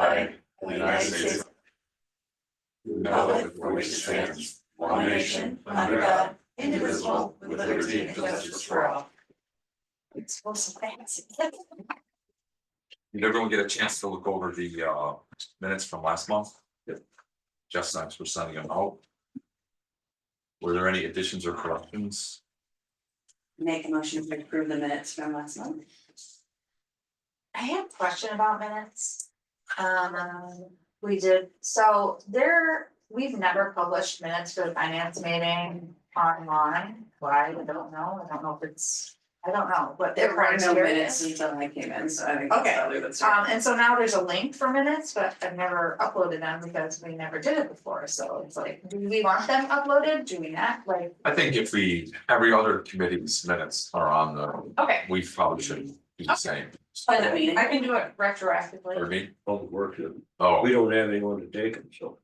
flag of the United States, republic for which it stands, one nation, under God, indivisible, with liberty and justice for all. It's so fancy. Did everyone get a chance to look over the minutes from last month? Just thanks for sending them out. Were there any additions or corrections? Make a motion to approve the minutes from last month. I have a question about minutes. We did, so we've never published minutes for the finance meeting online. Why, I don't know. I don't know if it's, I don't know, but There were no criteria minutes is. until I came in, so I think Okay. that's probably what's wrong. And so now there's a link for minutes, but I've never uploaded them because we never did it before, so it's like, do we want them uploaded, do we not, like, I think if every other committee's minutes are on the, okay. we probably should do the same. By the meeting. I can do it retroactively. Pardon me? Public works, we Oh, don't have anyone to take them, so.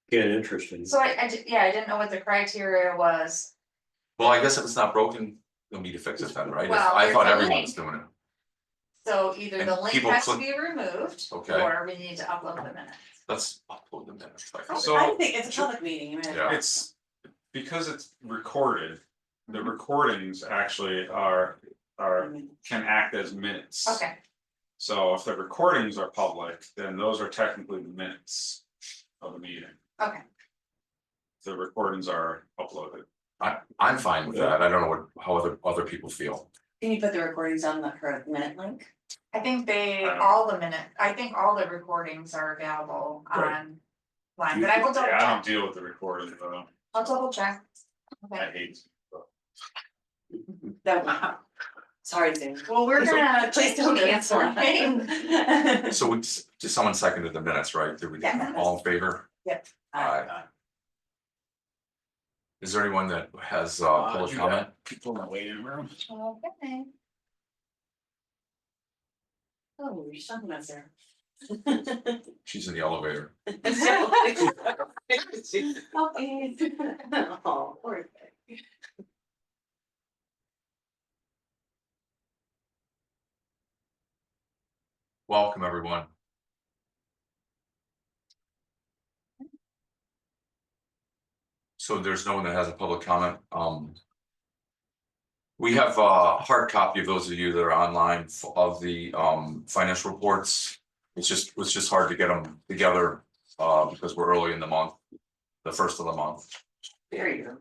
Can't interest in. So I didn't know what the criteria was. well, I guess if it's not broken, you'll need to fix it then, right? Well, I thought there's a everyone's link. doing it. So either And the link people has to click- be removed, Okay. or we need to upload the minutes. Let's upload the minutes. So- I think it's a public meeting, you might. Yeah. It's because it's recorded, the recordings actually can act as minutes. Okay, So if the recordings are public, then those are technically the minutes of the meeting. okay. The recordings are uploaded. I'm fine with that. I don't know how other people feel. Can you put the recordings on her minute link? I think I think all the recordings are available Right. online, but I will double Yeah, I don't check, deal with the recording, but I'll double check. I Okay, hate. That, sorry, Dave. well, we're gonna. Please don't cancel it. So just someone seconded the minutes, right? Did we, Yeah. all in favor? Aye. Is there anyone that has public comment? People in the waiting room. Okay. Oh, you're something up there. She's in the elevator. Oh, poor thing. Welcome, everyone. So there's no one that has a public comment. We have a hard copy of those of you that are online of the financial reports. It was just hard to get them together because we're early in the month, the first of the month. There you go.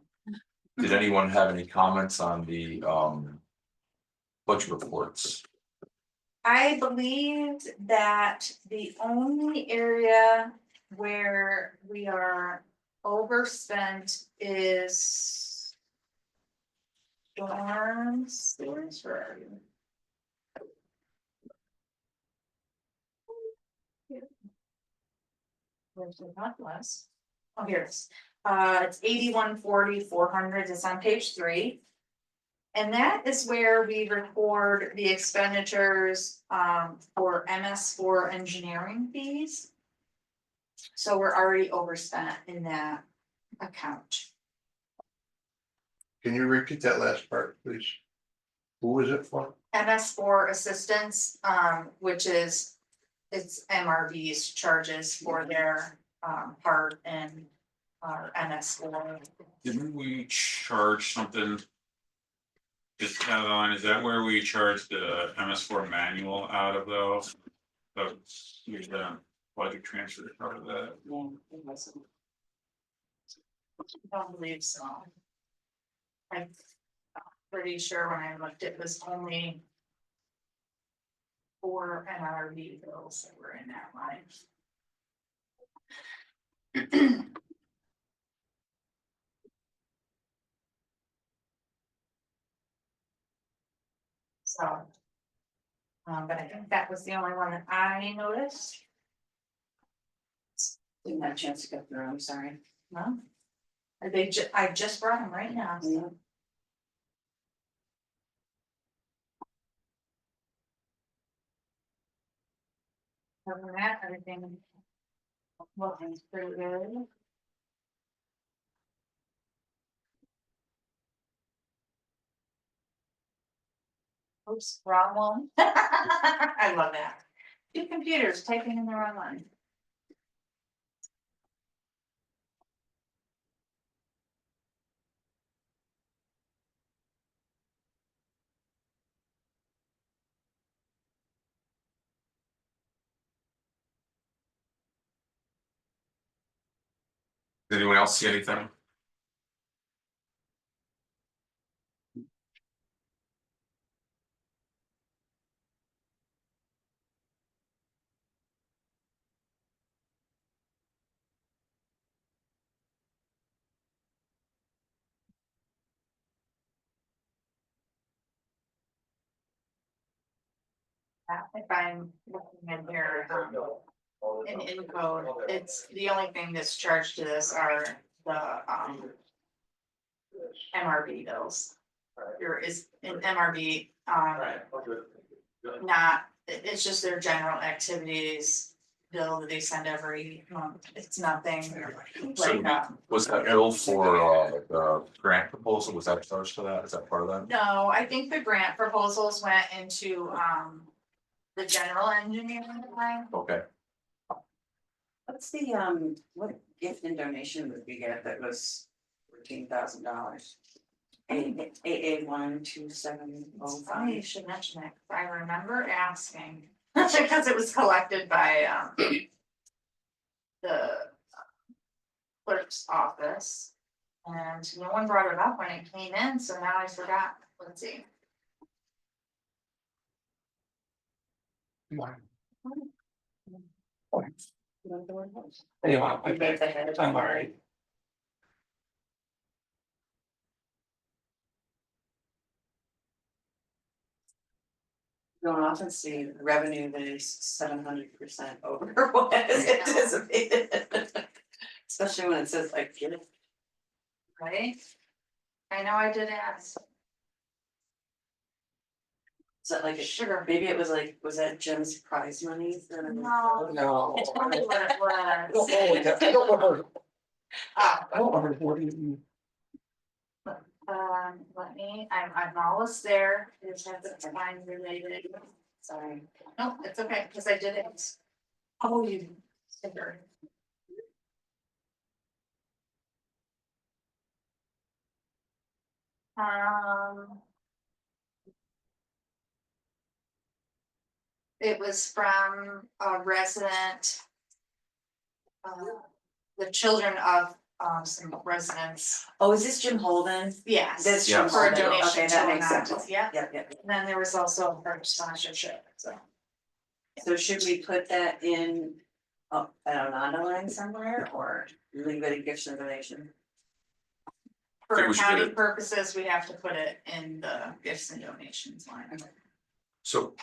Did anyone have any comments on the budget reports? I believe that the only area where we are overspent is storm sewers, where are you? Where's the not less? Oh, here it is. It's 8140,400. It's on page 3. And that is where we record the expenditures for MS4 engineering fees. So we're already overspent in that account. Can you repeat that last part, please? Who is it for? MS4 assistance, which is, it's MRV's charges for their part in our MS4. Didn't we charge something? Is that on, is that where we charge the MS4 manual out of those? Here's the budget transfer part of that. Yeah, it wasn't. I don't believe so. I'm pretty sure when I looked, it was only 4 NRV bills that were in that line. So. But I think that was the only one that I noticed. Didn't have a chance to go through, I'm sorry. No. I just brought them right now. Yeah. Other than that, everything. Looking pretty good. Oops, wrong one. I love that. Two computers typing in the wrong line. Did anyone else see anything? If I'm looking at their, in info, it's the only thing that's charged to this are the, MRB bills. There is an MRB, not, it's just their general activities bill that they send every month. It's nothing like, Was that bill for the grant proposal, was that charged to that, is that part of that? no, I think the grant proposals went into, the general engineering line. Okay, What's the, what gift and donation would we get that was $14,000? AA 12705. Funny you should mention it, 'cause I remember asking, because it was collected by, the clerk's office. And no one brought it up when it came in, so now I forgot, let's see. Anyway, I'm alright. Don't often see revenue that is 700% over what is anticipated. Especially when it says like, Right? I know I did ask. is that like a sugar, maybe it was like, was that Jim's prize money? No. No. It's probably what it I don't was. know what that- I don't remember, Ah, I don't remember what even. let me, I'm almost there, it's has a time related, sorry. No, it's okay, because I did it. Oh, you. Sticker. It was from a resident. The children of, some residents, Oh, is this Jim Holden? yes. That's Jim For a Holden. donation Okay, to that makes Onondaga, sense. yeah, Yep. and then there was also her sponsorship, so. So should we put that in, an Onondaga line somewhere or leave it in gifts and donation? think For we should get accounting it. purposes, we have to put it in the gifts and donations line. so.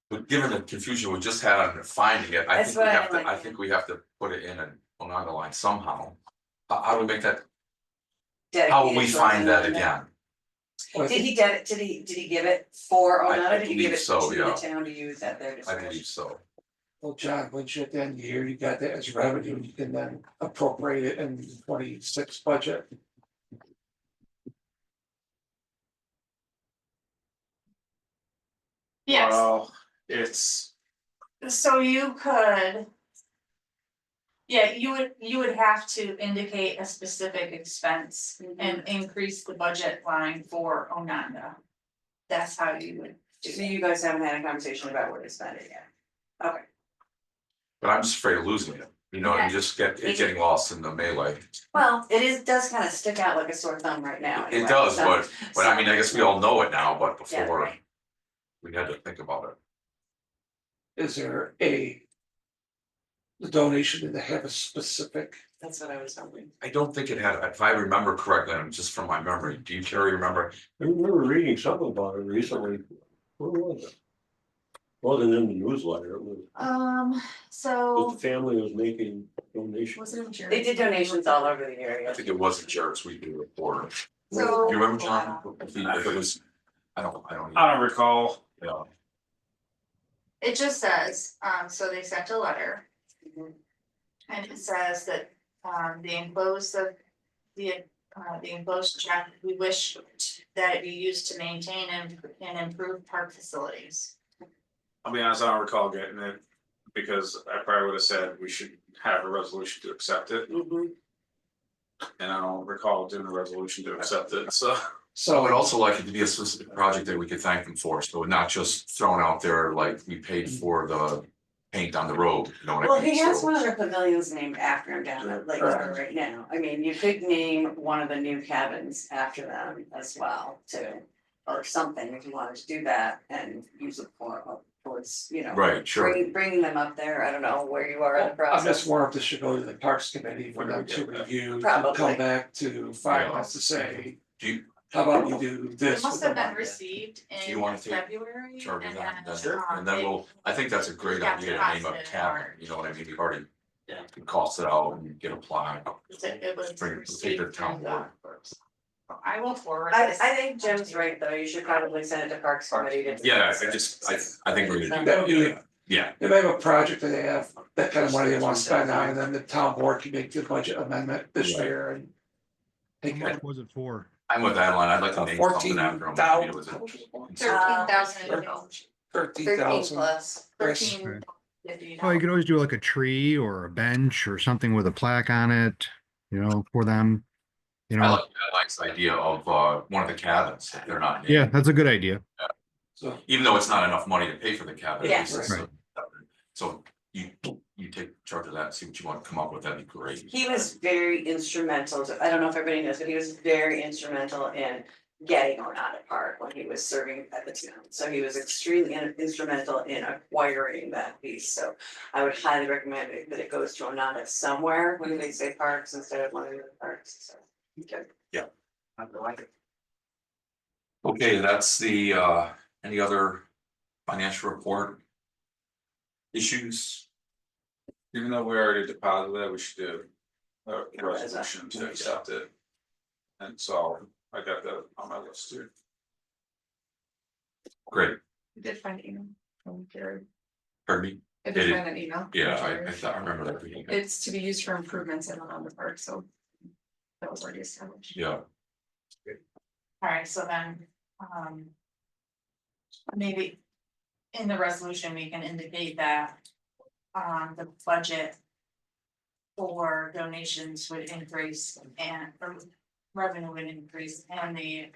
But given the confusion we just had on finding it, I That's think we what I have to, like. I think we have to put it in an Onaga line somehow. How do we make that, how will we Dedicated to find that Onondaga. again? Well, I Did think- did he give it for I Onondaga? Did he give believe it so, to the yeah. town to use at their I discretion? believe so. Well, John, once you're at the end of the year, you got that as revenue, you can then appropriate it in the 26 budget. Yes, Well, it's, so you could. Yeah, you would have to indicate a specific expense and increase the budget line for Onondaga. That's how you would do So it. you guys haven't had a conversation about where to spend it yet? Okay, But I'm just afraid of losing it, you know, and just getting lost in the melee. well, does kind of stick out like a sore thumb right now. It anyway, does, so- but I mean, I guess we all know it now, but Yeah, before, right. we had to think about it. Is there the donation, did they have a specific? That's what I was hoping. I don't think it had, if I remember correctly, and just from my memory, do you, Terry, remember? I remember reading something about it recently. Where was it? Wasn't in the newsletter, it was, So. the family was making donations. Was it in Jared? They did donations all over the area. I think it wasn't Jared's weekly report. Do So. you remember, John, if it was, I don't. I don't recall. Yeah, It just says, so they sent a letter. And it says that, the enclosed check, we wish that it be used to maintain and improve park facilities. I'll be honest, I don't recall getting it, because I probably would have said we should have a resolution to accept it, Mhm. and I don't recall doing a resolution to accept it, so. I would So, also like it to be a specific project that we could thank them for, so not just thrown out there like we paid for the paint on the road, you know what I mean? Well, he has So- one of the pavilions named after him down at Lake Shore right now. I mean, you could name one of the new cabins after them as well too. Or something, if you wanted to do that and use it for, towards, you know. Right, sure. Bringing them up there, I don't know where you are in the I'm process. just wondering if this should go to the Parks Committee for them to review, to Probably. come back to finance to say, Do you, how about we do this? It must with the have been money? received Do you in wanna take February charge of and that, then, then, and then we'll, I think that's a great got idea to name a deposited cabin, or- you know what I mean, we've already. Yeah. Cost it out and get a plaque. It was Bring it, take received it to town through board. the- I will forward I this. think Jim's right though, you should probably send it to Parks Committee to. Yeah, I think we're gonna do That would be, yeah, they may have a project that they have, that kind of money they want to spend on, and then the town board can make the budget amendment this year and. How Take much was it for? I'm with Adeline, I'd like to name something after him. I mean, it was a- 13,000. 13,000. Plus. Chris. 1350. Oh, you could always do like a tree or a bench or something with a plaque on it, you know, for them. You I know, like Adeline's idea of one of the cabins, if they're not named. yeah, that's a good idea. So, Even though it's not enough money to pay for the cabin. Yeah. it's just Right. So you take charge of that, and see what you want to come up with, that'd be great. He was very instrumental to, I don't know if everybody knows, but he was very instrumental in getting Onondaga Park when he was serving at the town. So he was extremely instrumental in acquiring that piece, so I would highly recommend that it goes to Onondaga somewhere when they say parks instead of one of the other parks, so. Okay. Yeah. I like it. Okay, that's the any other financial report issues? Even though we already deposited it, we should do a resolution to accept it. And so I got that on my list too. Great, I did find an email from Jared. pardon me, I did Did find an email. from yeah, Jared. I thought, I remember that reading. It's to be used for improvements in the park, so. That was already established. Yeah, Alright, so then, maybe in the resolution, we can indicate that, the budget for donations would increase and or revenue would increase and the,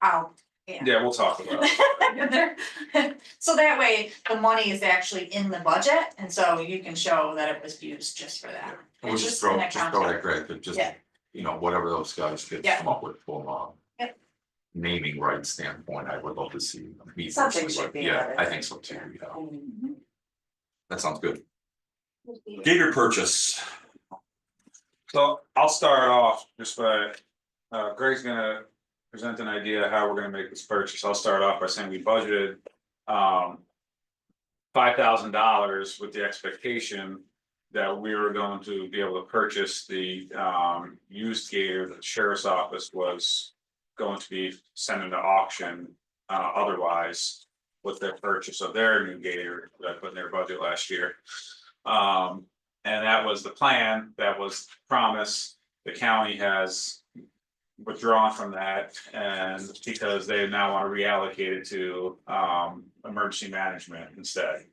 out. Yeah, we'll talk about it. So that way, the money is actually in the budget, and so you can show that it was used just for that. we'll It's just an throw account. that, Greg, but just, Yeah. you know, whatever those guys could Yeah. come up with from Yep. naming rights standpoint, I would love to see. Me Something personally, should but be yeah, added. I think so too, yeah, Mhm. that sounds good. Gator purchase, So I'll start off just by, Greg's gonna present an idea how we're gonna make this purchase. I'll start off by saying we budgeted, $5,000 with the expectation that we were going to be able to purchase the, used gator that the sheriff's office was going to be sending to auction, otherwise with their purchase of their new gator that I put in their budget last year. And that was the plan, that was promise, the county has withdrawn from that, and because they now want to reallocate it to emergency management instead.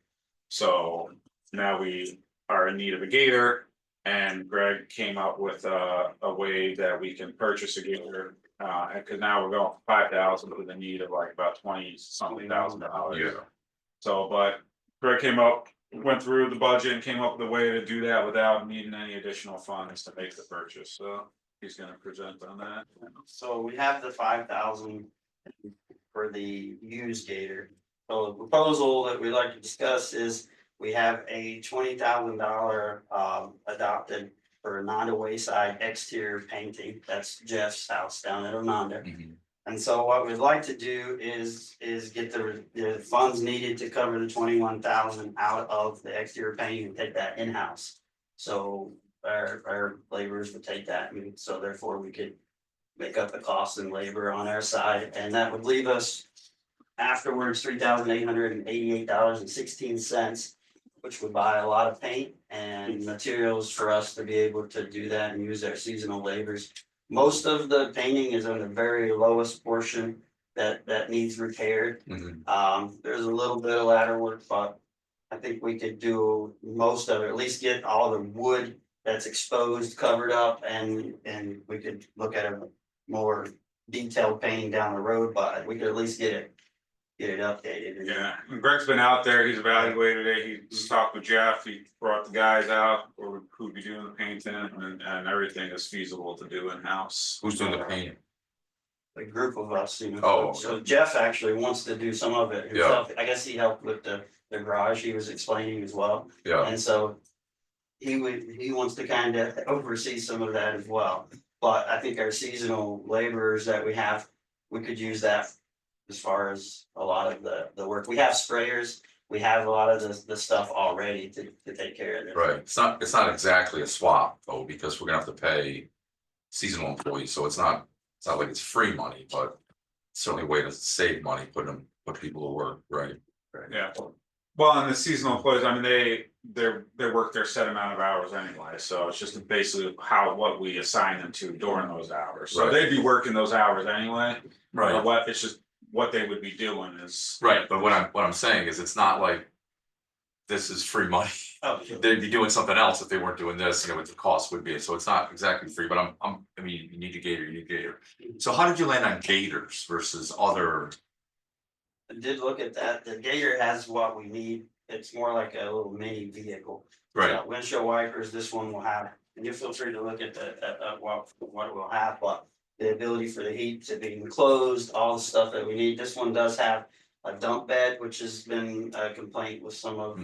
So now we are in need of a gator, and Greg came up with a way that we can purchase a gator. Cause now we're going for 5,000 with a need of like about 20-something thousand dollars. yeah, So, but Greg came up, went through the budget and came up with a way to do that without needing any additional funds to make the purchase, so he's gonna present on that. So we have the 5,000 for the used gator. So the proposal that we'd like to discuss is we have a $20,000 adopted for Onondaga Wayside exterior painting. That's Jeff's house down at Onondaga. mhm, And so what we'd like to do is get the funds needed to cover the 21,000 out of the exterior painting and take that in-house. So our laborers would take that, and so therefore we could make up the cost and labor on our side, and that would leave us afterwards $3,888.16, which would buy a lot of paint and materials for us to be able to do that and use our seasonal labors. Most of the painting is on the very lowest portion that needs repaired. Mhm. There's a little bit of ladder work, but I think we could do most of it, at least get all the wood that's exposed, covered up, and we could look at a more detailed painting down the road, but we could at least get it updated. Yeah, and Greg's been out there, he's evaluated it, he's talked with Jeff, he brought the guys out, or who'd be doing the painting, and everything is feasible to do in-house. Who's doing the painting? A group of us, Oh, so Jeff actually wants to do some of it Yeah. himself. I guess he helped with the garage he was explaining as well. Yeah, And so he wants to kind of oversee some of that as well. But I think our seasonal laborers that we have, we could use that as far as a lot of the work. We have sprayers, we have a lot of the stuff already to take care of it. right. It's not exactly a swap though, because we're gonna have to pay seasonal employees, so it's not like it's free money, but certainly a way to save money, put people to work, right? Yeah, well, and the seasonal employees, I mean, they work their set amount of hours anyway, so it's just basically what we assign them to during those hours. So Right. they'd be working those hours anyway. Right. Or what, it's just what they would be doing is. Right, but what I'm saying is it's not like this is free money. Oh, sure. They'd be doing something else if they weren't doing this, what the cost would be, so it's not exactly free, but I mean, you need a gator. So how did you land on gators versus other? I did look at that. The Gator has what we need. It's more like a little mini vehicle. Windshield wipers, this one will have, and you feel free to look at what it will have, but the ability for the heat to be enclosed, all the stuff that we need. This one does have a dump bed, which has been a complaint with some of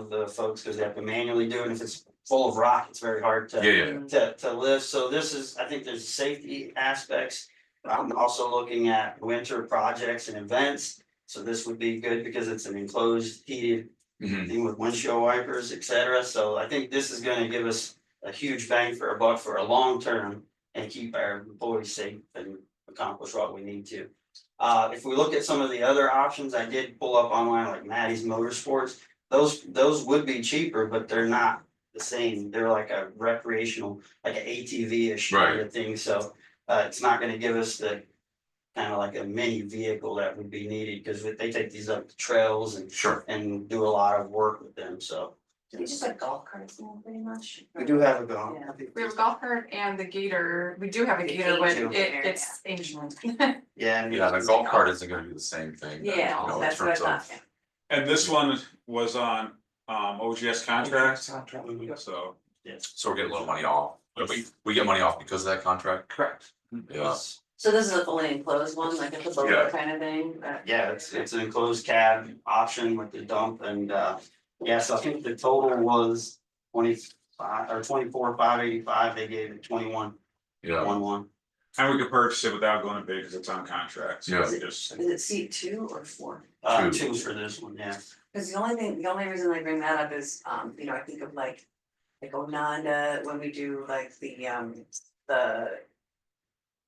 the folks, because they have to manually do it. If it's full of rock, it's very hard to Yeah, lift. So this is, I think there's safety aspects. I'm also looking at winter projects and events. So this would be good because it's an enclosed heated Mhm. thing with windshield wipers, et cetera. So I think this is gonna give us a huge bang for our buck for a long term and keep our employees safe and accomplish what we need to. If we look at some of the other options, I did pull up online like Maddie's Motorsports. Those would be cheaper, but they're not the same. They're like a recreational, like an ATV-ish kind of thing. So it's not gonna give us the kind of like a mini vehicle that would be needed, because they take these up to trails Sure. and do a lot of work with them, so. Do we just like golf carts now, pretty much? We do have a golf. Yeah. We have a golf cart and the Gator, we do have a The Gator, but Gator. it's ancient. Yeah. and Yeah, the golf cart isn't gonna do the same thing. you Yeah, know, in that's what I terms of- thought. And this one was on OGS contract, Contract. so. So we're getting a little money off. We get money off because of that contract? Correct. Yeah. So this is a fully enclosed one, like a Yeah. boat kind of thing? Yeah, it's an enclosed cab option with the dump and, yeah, so I think the total was 25 or 24,585. They gave it 21,111. Yeah, And we could purchase it without going to bid because it's on contract, so Yeah. we just. Is it seat 2 or 4? Two. 2 for this one, yeah. Cause the only reason I bring that up is, I think of like Ononda, when we do like the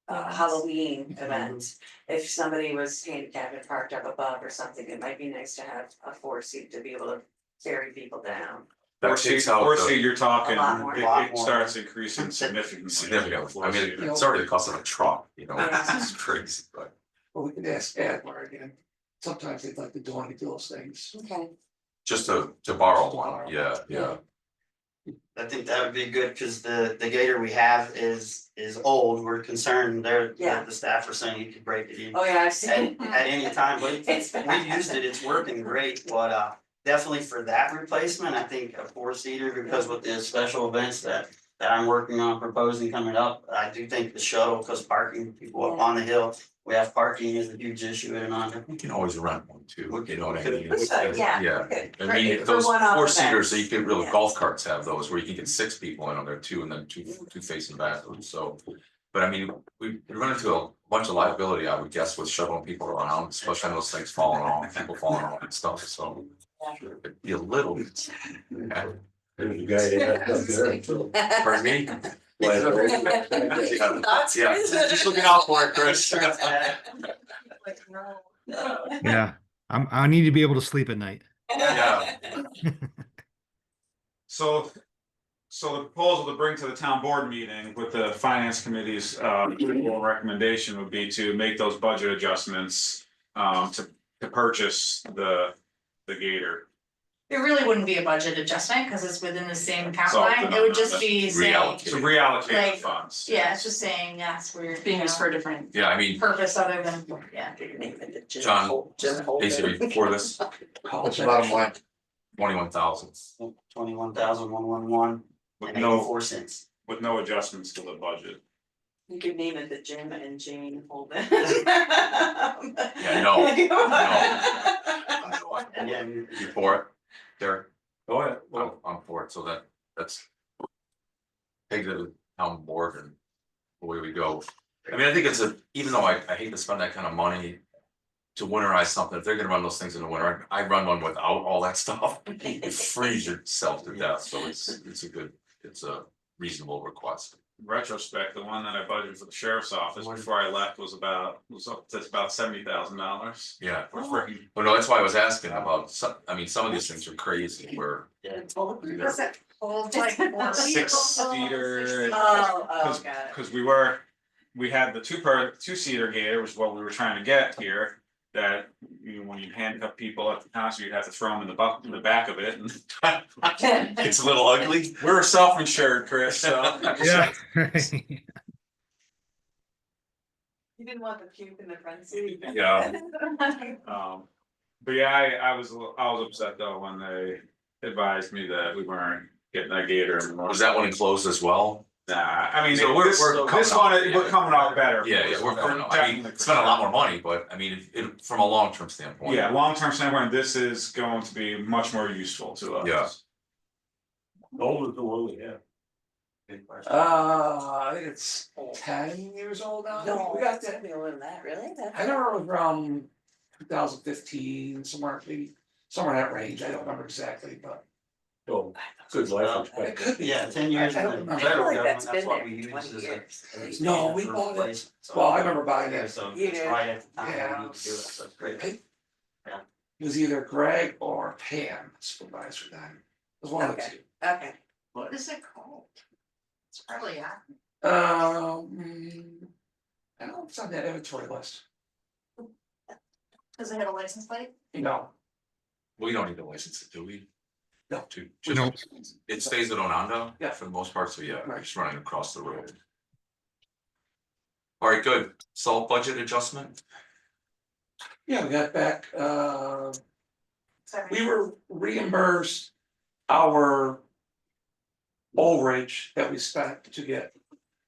Halloween event. If somebody was handicapped and parked up above or something, it might be nice to have a 4-seat to be able to carry people down. that takes out the You're talking, A lot more. it starts increasing significantly. significantly, I mean, it's already the cost of a truck, Yeah. it's crazy, but. Well, we can ask Adler again. Sometimes they'd like to do any of those things. Okay. Just to borrow one, yeah. I think that would be good, cause the Gator we have is old. We're concerned, Yeah. the staff are saying you could break it in. Oh, yeah, I've seen. At any time, but It's we've used it, it's working great, but definitely for that replacement, I think a 4-seater, because with the special events that I'm working on proposing coming up, I do think the shuttle, cause parking people up on the hill, we have parking is a huge issue in Onondaga. You can always rent one too, you know what I mean? Yeah. Yeah, Okay. I Right, mean, for those one-off 4-seaters, so you events. can really, Yeah. golf carts have those where you can get 6 people in them, there are 2 and then two facing backwards, so. But I mean, we run into a bunch of liability, I would guess, with shuttling people around, especially on those things falling off, people falling off and stuff, so. It'd be a little. There's a guy that has up there. Pardon me? That's Yeah, crazy. just looking out for it, Chris. Like, no. Yeah, I need to be able to sleep at night. Yeah. So So the proposal to bring to the town board meeting with the finance committee's approval recommendation would be to make those budget adjustments. To purchase the gator. It really wouldn't be a budget adjustment, because it's within the same account So, line, it would just be saying, Reallocate. To reallocate the Like, funds. yeah, it's just saying, yes, we're. Being used for a different. Yeah, I mean, Purpose other than, yeah. John, basically before this, College Bottom line. 21,000. 21,111 With and no, 84 cents. with no adjustments to the budget. You could name it the Jim and Jane Holden. Yeah, no, And yeah, You for it, Derek? Oh, yeah, I'm, well, I'm for it, so that's. Take it to the town board and away we go. I mean, I think it's even though I hate to spend that kind of money. To winterize something, if they're gonna run those things in the winter, I run one without all that stuff, you freeze yourself to death, so it's a reasonable request. Retrospect, the one that I budgeted for the sheriff's office before I left was up to about $70,000. Yeah, For freaking, well, no, that's why I was asking about some, I mean, some of these things are crazy where. yeah. Was it old, like, 4 Six-seater. Oh, God. Cause we had the two-seater gator, which is what we were trying to get here. That, you know, when you handcuff people at the concert, you'd have to throw them in the back of it, and It's a little ugly. we're self-insured, Chris, so. Yeah. You didn't want the puke in the front seat. Yeah. But yeah, I was upset though when they advised me that we weren't getting that gator anymore. Was that one enclosed as well? Nah, I mean, So we're this coming one, out, we're coming out better. Yeah, we're coming up, I mean, spent a lot more money, but I mean, it, from a long-term standpoint. Yeah, long-term standpoint, this is going to be much more useful to us. Yeah. how old is the one we have? I think it's 10 years old now. No, We got it's that. gonna be older than that, really? I don't remember around 2015, somewhere maybe somewhere in that range. I don't remember exactly, but Oh, good life it expectancy. could be. Yeah, 10 years. I don't is the remember. I feel like federal that's government, been what there we use 20 as a- years. as a No, standard we for bought it. replacement, so- Well, I remember buying Yeah, it. so You it's did. right at the time Yeah. we need to do it, so it's great. It Yeah. was either Greg or Pam supervisor then. It was one of the Okay. two. Okay. What is it called? It's probably, yeah. I don't know if it's on that inventory list. Does it have a license plate? No, We don't need to license it, do we? No. No. It stays at Onondaga? Yeah. For the most part, so yeah, Right. just running across the road. All right, good, salt budget adjustment, yeah, we got back, Sorry. we were reimbursed our overage that we spent to get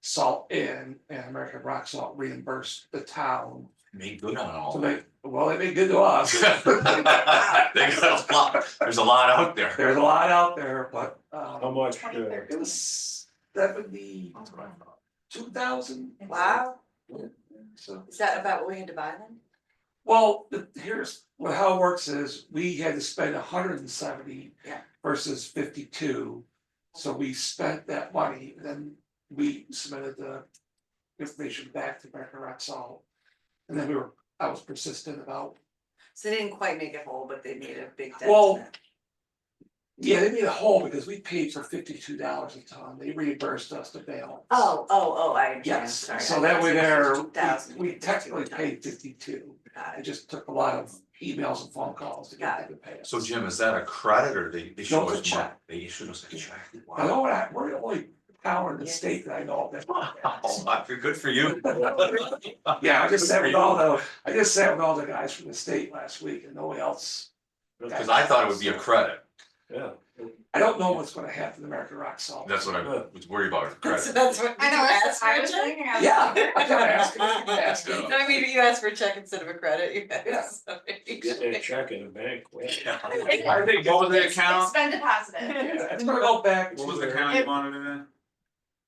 salt in, and American Rock Salt reimbursed the town. made good on all So that. they made good to us. They got a lot, there's a lot out there. There's a lot out there, but How much, it was 72,000. That's what I thought. Wow, So, is that about what we had to buy then? well, here's how it works is we had to spend 170. Yeah. Versus 52, so we spent that money, then we submitted the information back to American Rock Salt. And then I was persistent about, So they didn't quite make it whole, but they made a big dent. Well, in it. yeah, they made a hole because we paid for $52 a ton, they reimbursed us the balance. Oh, I understand, Yes, sorry. so that way there, 50,000. we technically paid 52, Got it it. just took a lot of emails and phone calls to get them to pay us. So Jim, is that a credit or they No, show it's a us check. money? They issued us a check? I know Wow. what we're the only town in the Yes. state that I know of that. Oh, good for you. Yeah, I just sat with all the guys from the state last week and nobody else. Cause I thought it would be a credit, yeah. I don't know what's gonna happen to American Rock Salt. that's what I was worried about, So credit. that's what, did I you know, ask that's for what I a was check? thinking. Yeah, I kinda asked him. No, I mean, you asked for a check instead of a credit, you guys. Yeah. So Get that check in the bank. Yeah. I think, what was the account? It's been deposited. Yeah, it's gonna go back. What was to the their- account you wanted it in?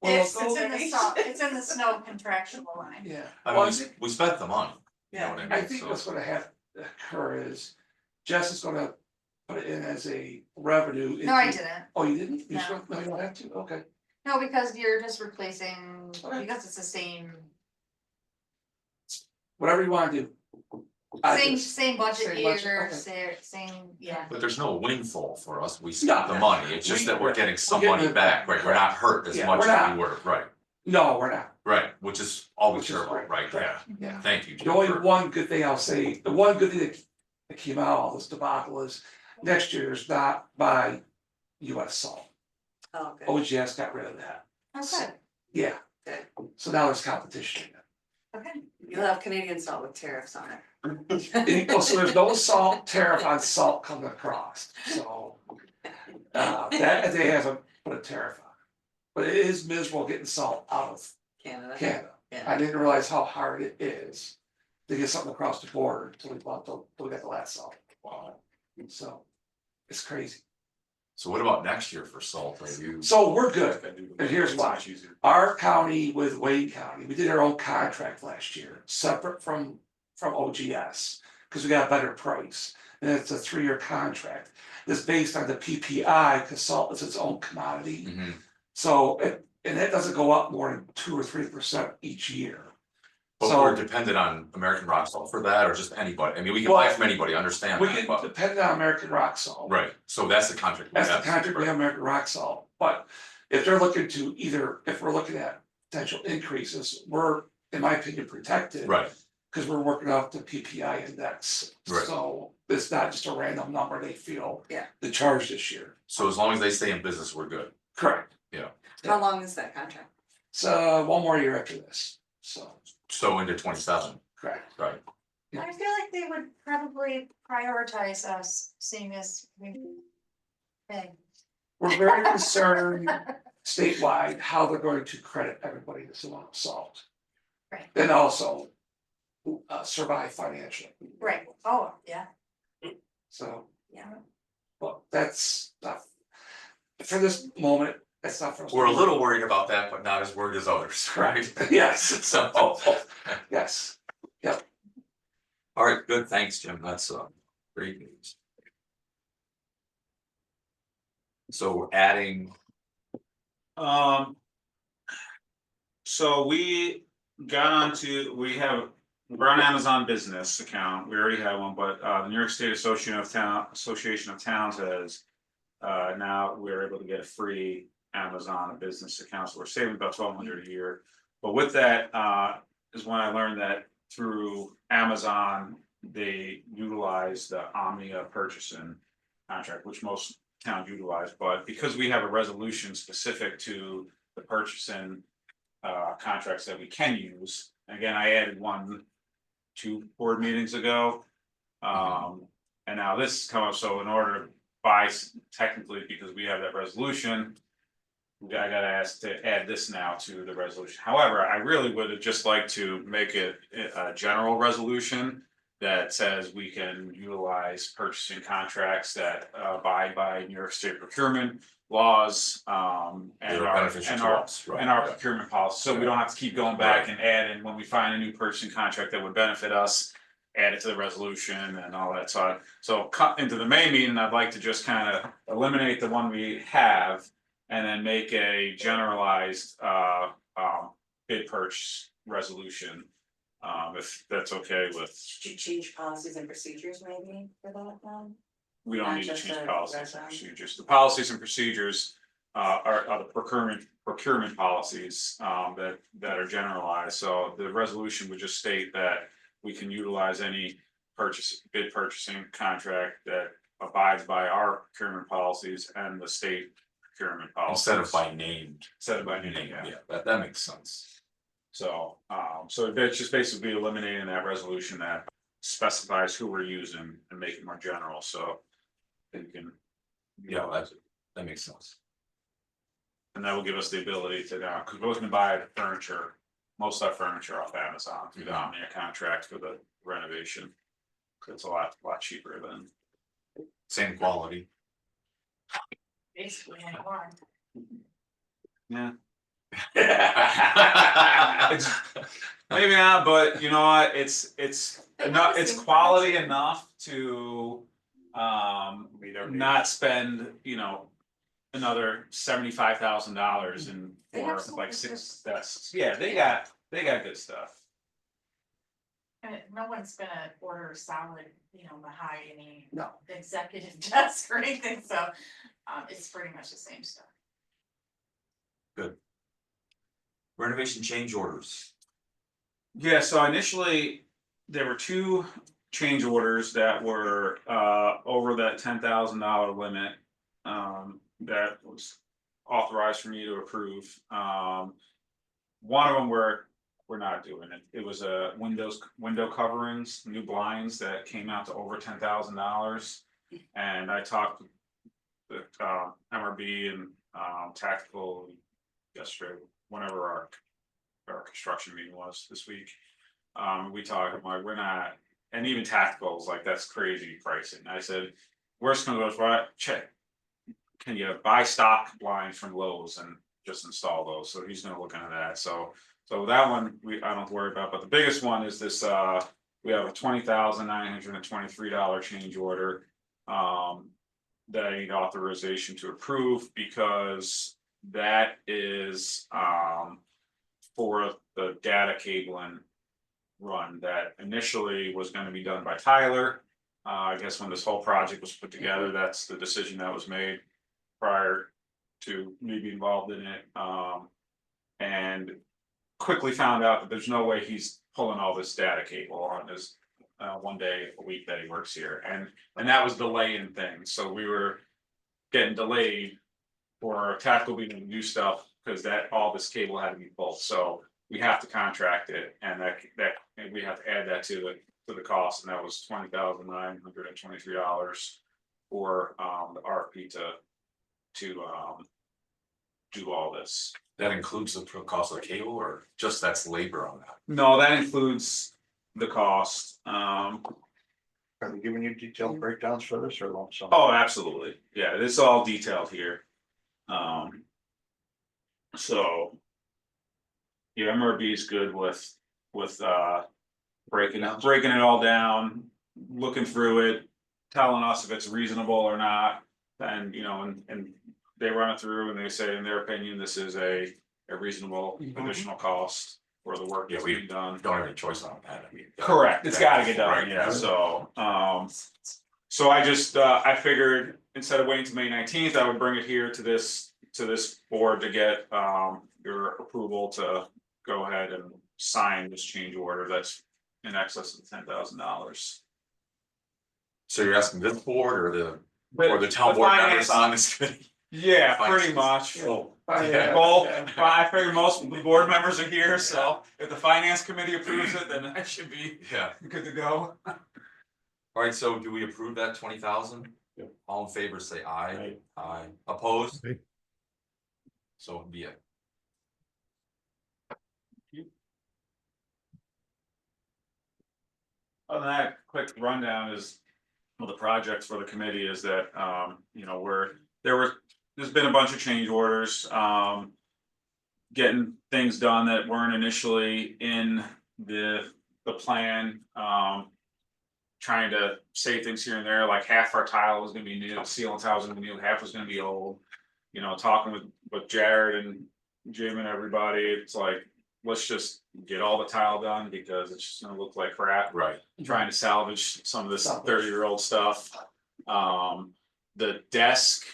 Well, It's in the snow, it's in the snow contractual line. Yeah, I well, I mean, think, we spent the money. You know Yeah. what I I mean? think So- what's gonna have to occur is Jess is gonna put it in as a revenue. No, I into- didn't. Oh, you didn't? You No. sure? No, you don't have to, okay. No, because you're just replacing, Okay. because it's the same. Whatever you wanna do. Same budget Same budget, year, okay. same, yeah. But there's no windfall for us, we spent the No. money, it's just that we're getting some We're getting money it back, back. right, we're not hurt as Yeah, much we're as not. we were, right, No, we're not, right, which is always Which is terrible, great, right, yeah, yeah. thank you. The Jim, only for- one good thing I'll say, the one good thing that came out of all this debacle is next year is not by US Salt. Oh, good. OGS got rid of that, Oh, good, yeah. Good. So now there's competition. okay. You'll have Canadian salt with tariffs on it. So there's no salt tariff on salt coming across, so. That they haven't put a tariff on. But it is miserable getting salt out of Canada. Canada. Yeah. I didn't realize how hard it is to get something across the border until we got the last salt. Wow. So it's crazy. So what about next year for salt, are you? So we're good. And here's why. Our county with Wayne County, we did our own contract last year, separate from OGS. Cause we got a better price, and it's a 3-year contract. That's based on the PPI, cause salt is its own commodity. Mhm. So and that doesn't go up more than 2 or 3% each year. But So- we're dependent on American Rock Salt for that, or just anybody, I mean, we can buy Well, from anybody, I understand We that, can but, depend on American Rock Salt. right, so that's the contract. we That's the have, contract we right. have American Rock Salt, but if they're looking to if we're looking at potential increases, we're, in my opinion, protected. Right, Cause we're working off the PPI index. Right. So it's not just a random number they feel. Yeah. The charge this year. so as long as they stay in business, we're good. Correct. How long is that contract? So one more year after this, so, So into 27, correct. right, I feel like they would probably prioritize us, seeing as we. Hey. We're very concerned statewide how they're going to credit everybody that's amount of salt. Right. And also survive financially. Right, oh, yeah, So, yeah. but that's not, for this moment, that's not for us. to we're a worry little about. worried about that, but not as worried as others, right? Yes, So, yes, all right, good, thanks, Jim, that's great news. So we're adding, So we got onto, we're on Amazon Business account, we already have one, but the New York State Association of Towns has. Now we're able to get a free Amazon Business account, so we're saving about $1,200 a year. But with that, is when I learned that through Amazon, they utilize the Omnia purchasing contract, which most towns utilize, but because we have a resolution specific to the purchasing contracts that we can use. Again, I added 2 board meetings ago. And now this has come up, so in order to buy, technically, because we have that resolution. I gotta ask to add this now to the resolution. However, I really would have just liked to make it a general resolution. That says we can utilize purchasing contracts that abide by New York State procurement laws, and that are our, beneficial and to our, us, right? and our yeah. procurement policy, so we don't have to keep going back and adding, when we find a new purchasing contract that would benefit us. Add it to the resolution and all that, so cut into the main meeting, I'd like to just kind of eliminate the one we have. And then make a generalized bid purchase resolution. If that's okay with, Should you change policies and procedures maybe for that then? we don't Not need to just change a policies and resolution. procedures, the policies and procedures. Are the procurement policies that are generalized, so the resolution would just state that. We can utilize any bid purchasing contract that abides by our procurement policies and the state procurement policies. Instead of by named. Instead of by name, yeah. Yeah, that makes sense. So that's just basically eliminating that resolution that specifies who we're using and make it more general, so. You can. Yeah, that makes sense. And that will give us the ability to now, because we're looking to buy furniture, most of our furniture off Amazon through the Omnia contract for the renovation. It's a lot cheaper than. Same quality. Basically, I want. Yeah. Maybe not, but you know what, it's enough, it's quality enough to not spend, another $75,000 in They have for some like good 6 desks. Yeah, they got good stuff. No one's gonna order solid, mahogany No, executive desk or anything, so, it's pretty much the same stuff. Renovation change orders. Yeah, so initially, there were two change orders that were over that $10,000 limit. That was authorized for me to approve. One of them we're not doing it. It was a window coverings, new blinds that came out to over $10,000. And I talked with MRB and Tactical yesterday, whenever our construction meeting was this week. We talked, I'm like, we're not, and even Tacticals, like, that's crazy pricing. I said, worst comes to worst, right, check. Can you buy stock blinds from Lowe's and just install those? So he's gonna look into that, so that one, I don't have to worry about, but the biggest one is this, we have a $20,923 change order. That I need authorization to approve because that is, for the data cabling run that initially was gonna be done by Tyler. I guess when this whole project was put together, that's the decision that was made prior to me being involved in it. And quickly found out that there's no way he's pulling all this data cable on his one day a week that he works here, and that was delaying things, so we were getting delayed for Tactical being able to do stuff because that all this cable had to be pulled, so we have to contract it, and and we have to add that to the cost, and that was $20,923 for the RFP to do all this. That includes the cost of the cable or just that's labor on that? No, that includes the cost. Are they giving you detailed breakdowns for this or lump sum? Oh, absolutely. Yeah, this is all detailed here. So. Yeah, MRB is good with breaking it all down, looking through it, telling us if it's reasonable or not. And and they run it through and they say, in their opinion, this is a reasonable additional cost for the work that's being done. Don't have any choice on that, I mean. Correct, it's gotta get done, Right. yeah, so I just, I figured instead of waiting till May 19th, I would bring it here to this board to get your approval to go ahead and sign this change order that's in excess of $10,000. So you're asking this board or the town board members on this committee? Yeah, Finance. pretty much. Oh, Both, I figure most of the board members are here, so if the finance committee approves it, then I should be Yeah, good to go. alright, so do we approve that 20,000? Yep. All in favor, say aye. Aye. Aye. Opposed? Aye. So be it. Other than that, quick rundown is, well, the projects for the committee is that, there's been a bunch of change orders, getting things done that weren't initially in the plan, trying to save things here and there, like half our tile was gonna be new, ceiling tile was gonna be new, half was gonna be old. Talking with Jared and Jim and everybody, it's like, let's just get all the tile done because it's just gonna look like crap. Right. Trying to salvage some of this 30-year-old stuff. The desk.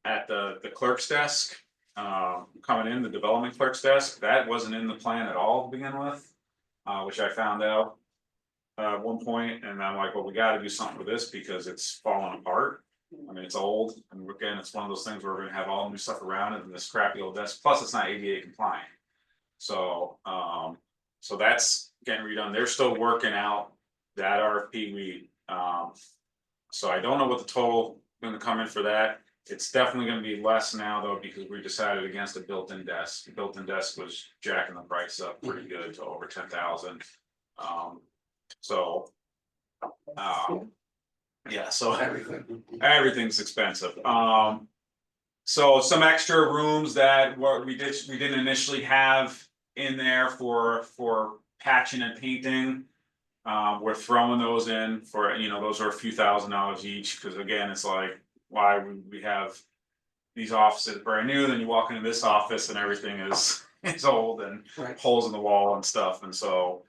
At the clerk's desk, coming in, the development clerk's desk, that wasn't in the plan at all to begin with. Which I found out at one point, and I'm like, well, we gotta do something with this because it's falling apart. I mean, it's old, and again, it's one of those things where we're gonna have all new stuff around it and this crappy old desk, plus it's not ADA compliant. So that's getting redone, they're still working out that RFP, so I don't know what the total gonna come in for that. It's definitely gonna be less now though, because we decided against a built-in desk. The built-in desk was jacking the price up pretty good to over 10,000. Yeah, so everything's expensive. So some extra rooms that we didn't initially have in there for patching and painting. We're throwing those in for, those are a few $1,000s each, because again, it's like, why would we have these offices brand new, then you walk into this office and everything is is old and Right. holes in the wall and stuff, and so.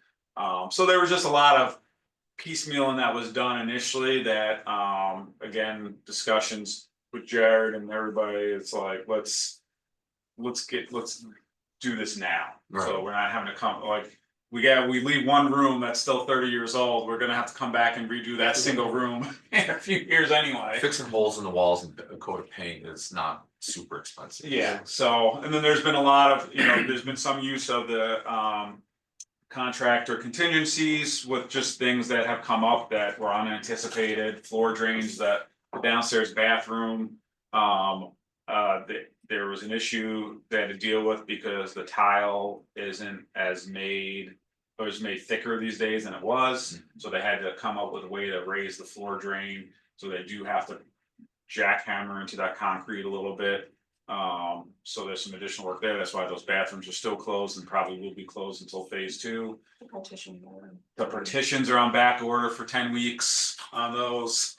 So there was just a lot of piecemealing that was done initially that, again, discussions with Jared and everybody, it's like, let's do this now. So Right. we're not having to come, like, we leave one room that's still 30 years old, we're gonna have to come back and redo that single room in a few years anyway. Fixing holes in the walls and a coat of paint is not super expensive. Yeah, so, and then there's been a lot of, there's been some use of the, contractor contingencies with just things that have come up that were unanticipated, floor drains, that the downstairs bathroom. There was an issue they had to deal with because the tile isn't as made, or is made thicker these days than it was. So they had to come up with a way to raise the floor drain, so they do have to jackhammer into that concrete a little bit. So there's some additional work there, that's why those bathrooms are still closed and probably will be closed until phase 2. The partitions are on back order for 10 weeks on those.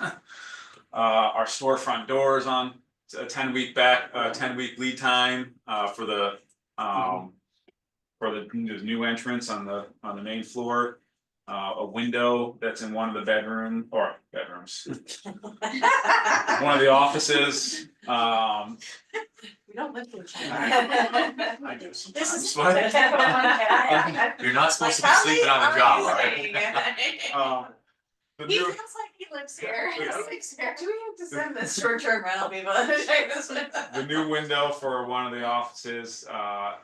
Our storefront doors on a 10-week lead time, for the new entrance on the main floor. A window that's in one of the bedrooms, one of the offices, We don't live in I do This is. sometimes, but, You're not supposed to be sleeping on the job, right? the He new- feels like he lives here. Yeah. He lives here. Do we have to send this short-term rental people to check this one? the new window for one of the offices, that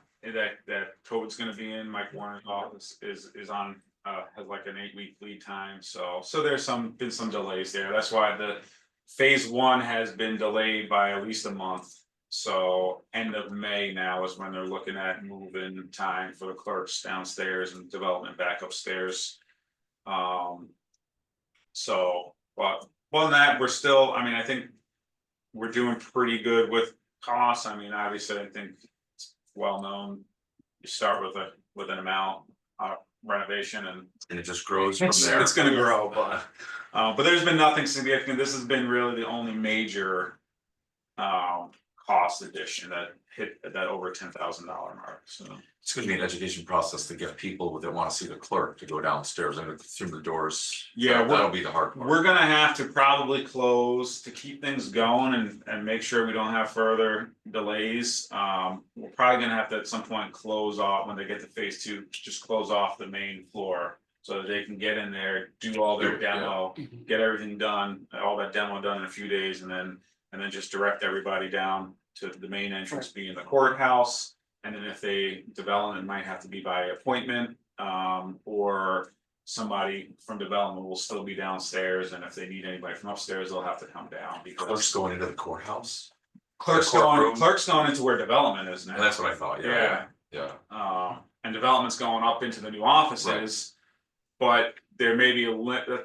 COVID's gonna be in, Mike Warner's office is on, has like an 8-week lead time, so there's been some delays there, that's why the phase 1 has been delayed by at least a month. So end of May now is when they're looking at moving time for the clerks downstairs and development back upstairs. So, but other than that, we're still, I think we're doing pretty good with costs. Obviously, I think it's well known. You start with an amount, renovation, and And it just grows from there. it's gonna grow, but there's been nothing significant. This has been really the only major cost addition that hit that over $10,000 mark, so. It's gonna be an education process to get people that wanna see the clerk to go downstairs and through the doors. Yeah, That'll be the hard part. We're gonna have to probably close to keep things going and make sure we don't have further delays. We're probably gonna have to at some point close off, when they get to phase 2, just close off the main floor. So that they can get in there, do all their Yeah. demo, get everything done, all that demo done in a few days, and then just direct everybody down to the main entrance being the courthouse. And then if they develop, it might have to be by appointment, or somebody from development will still be downstairs, and if they need anybody from upstairs, they'll have to come down because. Clerks going into the courthouse. Clerks courtroom. going into where development is now. And that's what I thought, yeah. And development's going up into the new offices. But there may be a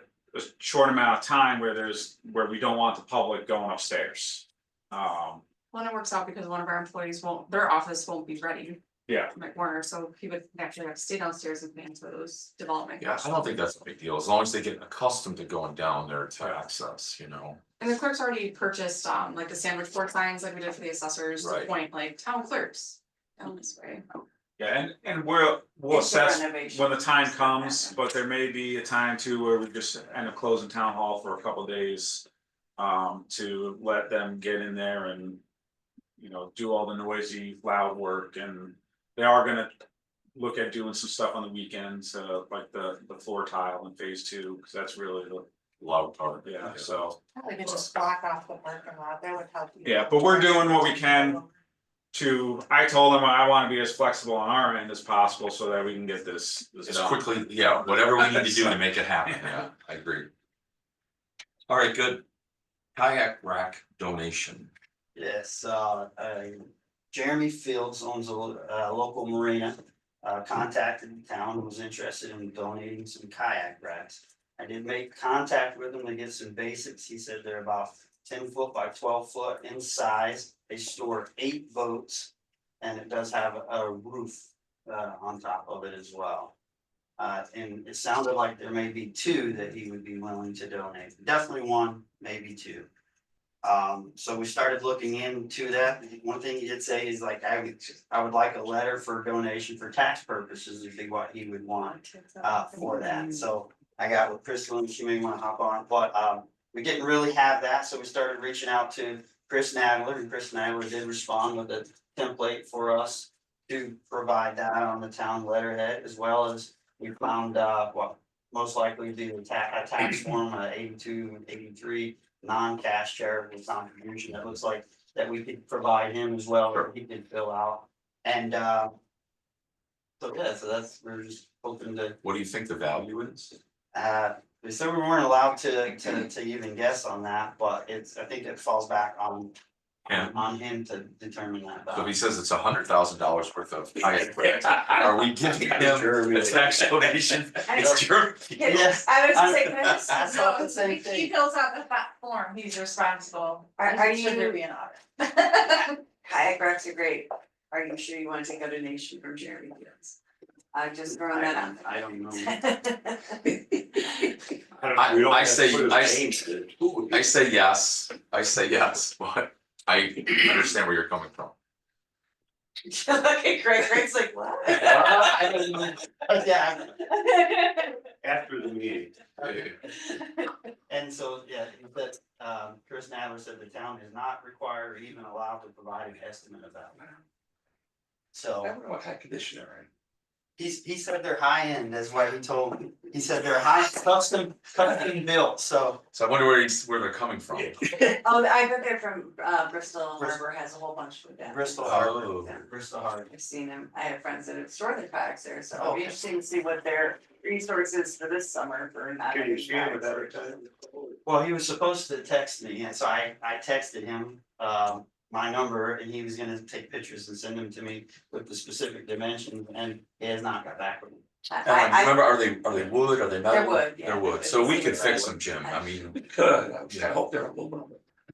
short amount of time where we don't want the public going upstairs. Well, it works out because one of our employees their office won't be ready. Yeah. Mike Warner, so he would actually have to stay downstairs and pay for those development. Yeah, I don't think that's a big deal, as long as they get accustomed to going down there to access, And the clerk's already purchased, like the sandwich board signs like we did for the assessors, to Right. point like town clerks down this way. Yeah, and we'll It's a assess renovation. when the time comes, but there may be a time too where we just end up closing town hall for a couple days. To let them get in there and, do all the noisy, loud work, and they are gonna look at doing some stuff on the weekends, like the floor tile in phase 2, because that's really the loud part. yeah, so. We could just block off the parking lot, that would help you. Yeah, but we're doing what we can I told them I wanna be as flexible on our end as possible so that we can get this As done. quickly, yeah, whatever we need to do to make it happen, yeah, I agree. All right, good. Kayak rack donation. Yes, Jeremy Fields owns a local marina. Contacted the town and was interested in donating some kayak racks. I did make contact with him to get some basics. He said they're about 10 foot by 12 foot in size. They store 8 boats. And it does have a roof on top of it as well. And it sounded like there may be 2 that he would be willing to donate. Definitely 1, maybe 2. So we started looking into that. One thing he did say is like, I would like a letter for donation for tax purposes would be what he would want for that. So I got with Crystal and she may wanna hop on, but we didn't really have that, so we started reaching out to Chris Nadler, and Chris Nadler did respond with a template for us to provide that on the town letterhead, as well as we found what most likely be a tax form, 82, 83 non-cash charitable contribution that looks like that we could provide him as well, that he could fill out. And so yeah, so that's, we're just hoping to, What do you think the value is? they said we weren't allowed to even guess on that, but it's, I think it falls back on Yeah. on him to determine that So if value. he says it's $100,000 worth of kayak grant, are we giving him a tax donation? It's Jeremy. Yes. I was gonna say, can I just, I thought the same He thing. fills out the form, he's responsible. Are Should there you- be an audit? kayak racks are great. Are you sure you wanna take a donation from Jeremy Fields? I'm just throwing that out. I don't know. We don't I have to say, put his I, name to it. I say yes, but I understand where you're coming from. Look at Greg's like, what? I don't know. Yeah, After the meeting. and so, yeah, but Chris Nadler said the town is not required or even allowed to provide an estimate of that. I So don't know what kind of condition they're in. he said they're high end, that's what he told me. He said they're high, custom built, so. So I wonder where they're coming from. Oh, I bet they're from Bristol Harbor has a whole bunch of them. Bristol Oh. Harbor, Bristol Harbor. I've seen them. I have friends that have stored their kayaks there, so it'll Oh. be interesting to see what their resources for this summer for not. Can you having see him at kayaks. that time? Well, he was supposed to text me, and so I texted him, my number, and he was gonna take pictures and send them to me with the specific dimensions, and he has not got back with me. Remember, are they wood, are they metal? They're wood, yeah. They're wood, so we could fix them, Jim, I mean, We could, I hope they're aluminum.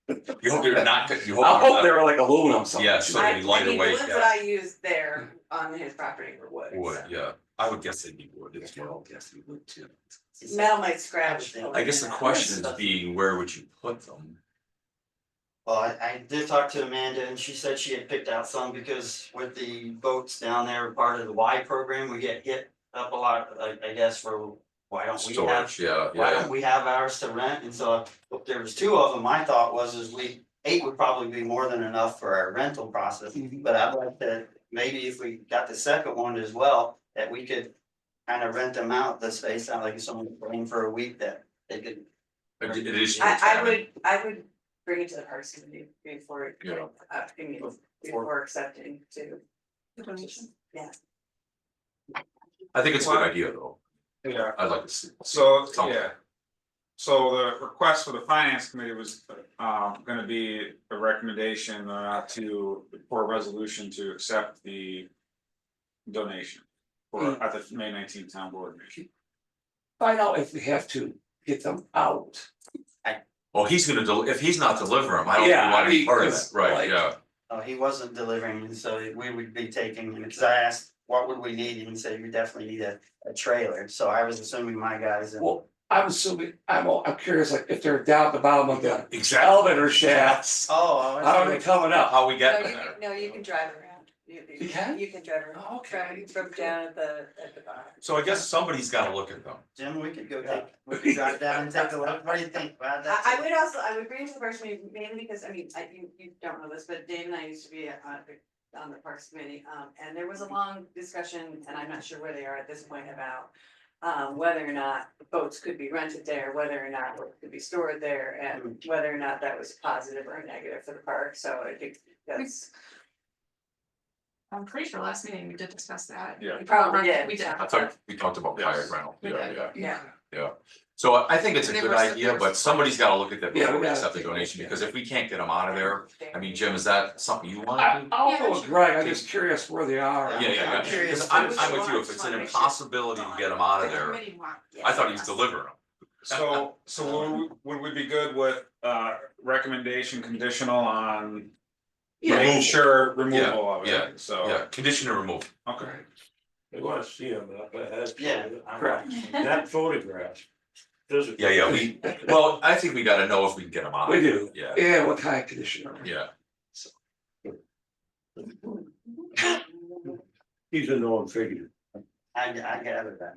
you hope they're not, you hope. I they're hope not they're like aluminum something. Yeah, so I they lighter mean, weight, the ones yeah. that I used there on his property were wood. Wood, so. yeah, I would guess they'd be wood as well. Yes, we would too. Metal might scratch. I guess the question is being, where would you put them? Well, I did talk to Amanda, and she said she had picked out some because with the boats down there, part of the Y program, we get hit up a lot, I guess, for why don't we have. Storage, yeah, Why yeah, don't we have ours to rent? And so if there was two of them, my thought was is 8 would probably be more than enough for our rental process. Mhm. But I'd like to, maybe if we got the second one as well, that we could kind of rent them out, the space out, like if someone was paying for a week that they could. it is. your I cabin. would bring it to the Parks Committee before, Yeah. I mean, before accepting to. The donation. I think it's a good idea, though, Yeah, I'd like to see. so, something. yeah. So the request for the finance committee was gonna be a recommendation for a resolution to accept the donation. For at the May 19th town board meeting. Find out if we have to get them out. Well, he's gonna if he's not delivering them, I don't think Yeah, we wanna be I mean, part of 'cause, that, right, like- yeah. He wasn't delivering, and so we would be taking, because I asked, what would we need, and he said, we definitely need a trailer, so I was assuming my guys and. Well, I'm assuming, I'm curious, like, if they're down at the bottom of the Exactly. elevator shafts, Oh. how are they coming up? How we get No, you there. can, no, you can drive around. You can? You can drive around. Oh, okay. From down at the bottom. So I guess somebody's gotta look at them. Jim, we could go we could drive down and take a look, what do you think about that? I would bring it to the Parks Committee mainly because, I mean, you don't know this, but Dave and I used to be on the Parks Committee, and there was a long discussion, and I'm not sure where they are at this point about whether or not boats could be rented there, whether or not it could be stored there, and whether or not that was positive or negative for the park, so I think that's. I'm pretty sure last meeting we did discuss that. Yeah. We Probably did. We did. I thought we talked about Yes. kayak rental, We yeah, did. yeah, Yeah. yeah. So I think it's a They good were- idea, but somebody's gotta look at that Yeah, before we we gotta accept the take a look, donation, yeah. because if we can't get them out of there, I mean, Jim, is that something you wanna do? I'll go with Greg, I'm just curious where they are. Yeah, yeah, I'm curious because I'm too. with you, if it's an impossibility to get them out of The there, committee want- I thought he was delivering them. So would we be good with recommendation conditional on Yeah, making sure removal of Yeah, it, so, Yeah, condition and remove. okay. They wanna see them up ahead. Yeah. Correct. Not photographs. Yeah, well, I think we gotta know if we can get them on. We do. Yeah, Yeah, what kind of condition are we? yeah. He's a known figure. I gathered that.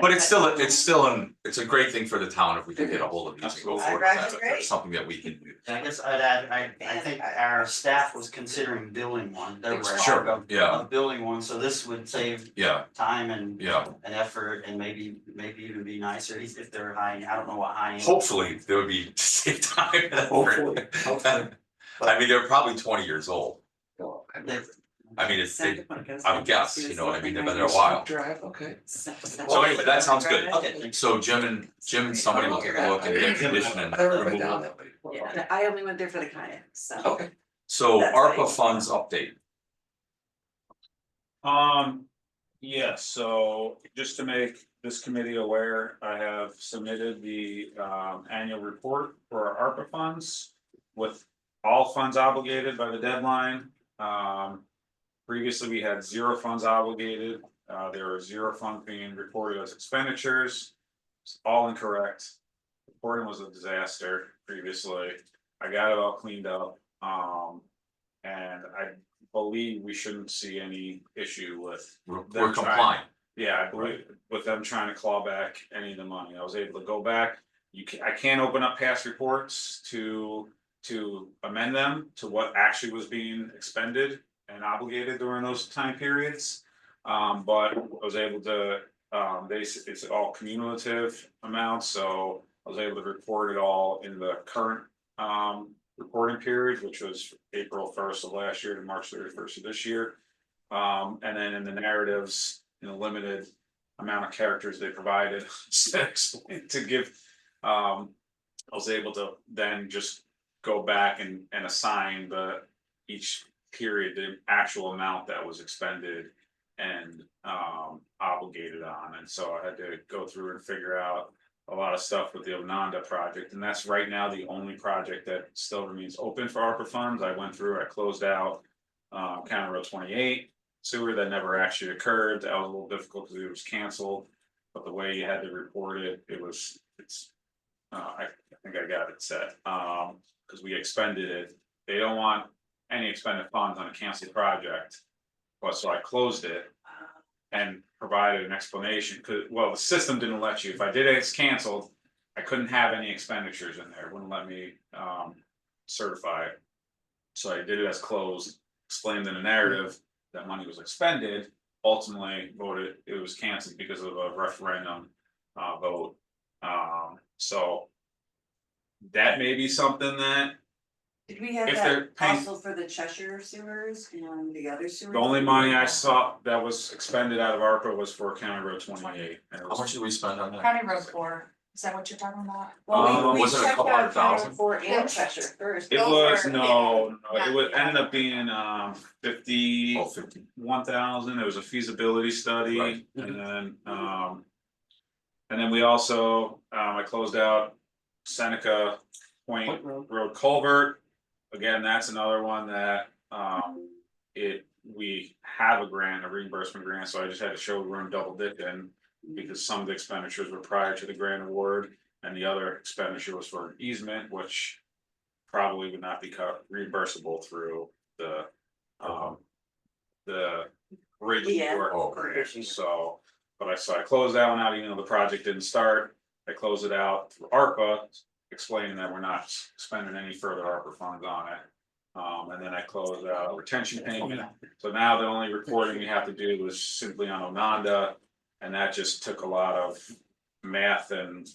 But it's it's a great thing for the town if we can get a hold of these and go Absolutely. forward. That's That's great. something that we can do. I guess I'd add, I think our staff was considering building one, there was Sure, talk yeah. of building one, so this would save Yeah, time and. yeah. And effort, and maybe even be nicer if they're high, I don't know what high end. Hopefully, there would be to save time. and effort. Hopefully. I mean, they're probably 20 years old. They- I mean, I would guess, you know what I mean, they've been there a while. Drive, okay. So anyway, that sounds good. Okay, thanks. So Jim and somebody will take a look and get condition and I've never been remove down it. that way. Yeah, I only went there for the kayak, so. Okay. So That's ARPA right. funds update. Yeah, so just to make this committee aware, I have submitted the annual report for our ARPA funds. With all funds obligated by the deadline. Previously, we had 0 funds obligated, there were 0 funds being reported as expenditures. It's all incorrect. Reporting was a disaster previously, I got it all cleaned up, and I believe we shouldn't see any issue with. We're them trying- compliant. Yeah, I believe with them trying to claw back any of the money, I was able to go back. I can't open up past reports to amend them to what actually was being expended and obligated during those time periods. But I was able to, it's all cumulative amounts, so I was able to report it all in the current reporting period, which was April 1st of last year to March 31st of this year. And then in the narratives, in a limited amount of characters they provided to give, I was able to then just go back and assign each period the actual amount that was expended and obligated on, and so I had to go through and figure out a lot of stuff with the Ononda project, and that's right now the only project that still remains open for ARPA funds. I went through, I closed out County Road 28 sewer that never actually occurred. That was a little difficult because it was canceled, but the way you had to report it, I think I got it set, because we expended it. They don't want any expended funds on a canceled project. But so I closed it and provided an explanation, because, well, the system didn't let you, if I did it, it's canceled. I couldn't have any expenditures in there, it wouldn't let me certify it. So I did it as closed, explained in the narrative that money was expended, ultimately voted it was canceled because of a referendum vote. So that may be something that Did we have if they're that paying- also for the Cheshire sewers and the other sewers? the only money I saw that was expended out of ARPA was for County Road 28. And it How was- much did we spend on that? County Road 4, is that what you're talking about? Well, we Was it a checked couple out hundred thousand? County Road 4 and Cheshire first. It Those was, were- no, yeah, it would yeah. ended up being 50. Oh, 50. 1,000, there was a feasibility study, Right. and then we also, I closed out Seneca Point Road Culvert. Again, that's another one that, we have a grant, a reimbursement grant, so I just had to show we're in double dipping. Because some of the expenditures were prior to the grant award, and the other expenditure was for an easement, which probably would not be reimbursable through the bridge Yeah. work Oh, grant, so. But I closed that one out, even though the project didn't start, I closed it out through ARPA, explaining that we're not spending any further ARPA funds on it. And then I closed out retention payment, so now the only reporting we have to do is simply on Ononda. And that just took a lot of math and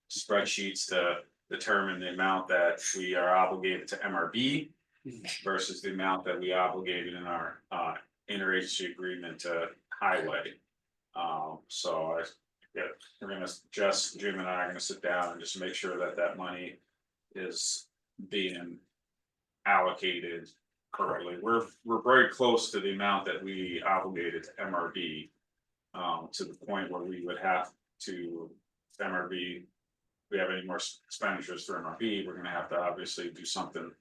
spreadsheets to determine the amount that we are obligated to MRB. Versus the amount that we obligated in our interagency agreement to highway. So we're gonna, Jim and I are gonna sit down and just make sure that that money is being allocated correctly. We're very close to the amount that we obligated to MRB. To the point where we would have to, MRB, if we have any more expenditures for MRB, we're gonna have to obviously do something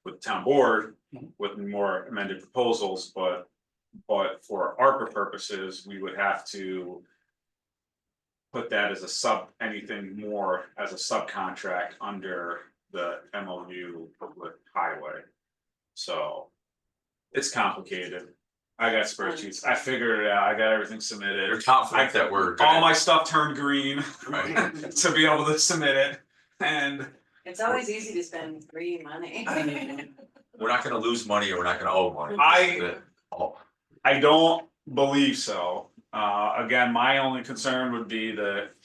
with town board with more amended proposals, but for ARPA purposes, we would have to put that as a anything more as a subcontract under the MOU with highway. So it's complicated. I got spreadsheets. I figured it out. I got everything submitted. You're confident that we're. All my stuff turned green Right. to be able to submit it, and It's always easy to spend free money. We're not gonna lose money or we're not gonna owe money. I Oh, I don't believe so. Again, my only concern would be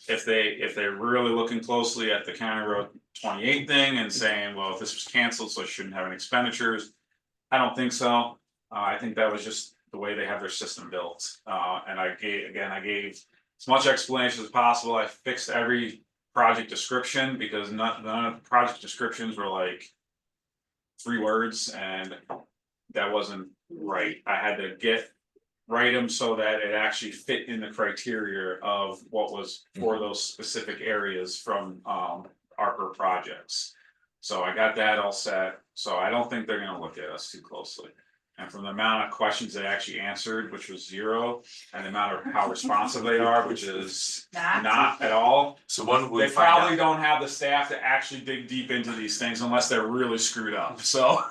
if they're really looking closely at the County Road 28 thing and saying, well, if this was canceled, so it shouldn't have any expenditures. I don't think so. I think that was just the way they have their system built. And I gave as much explanation as possible. I fixed every project description because none of the project descriptions were like 3 words, and that wasn't right. I had to write them so that it actually fit in the criteria of what was for those specific areas from ARPA projects. So I got that all set, so I don't think they're gonna look at us too closely. And from the amount of questions they actually answered, which was 0, and the amount of how responsive they are, which is not at all. so when will we They find probably out? don't have the staff to actually dig deep into these things unless they're really screwed up, so.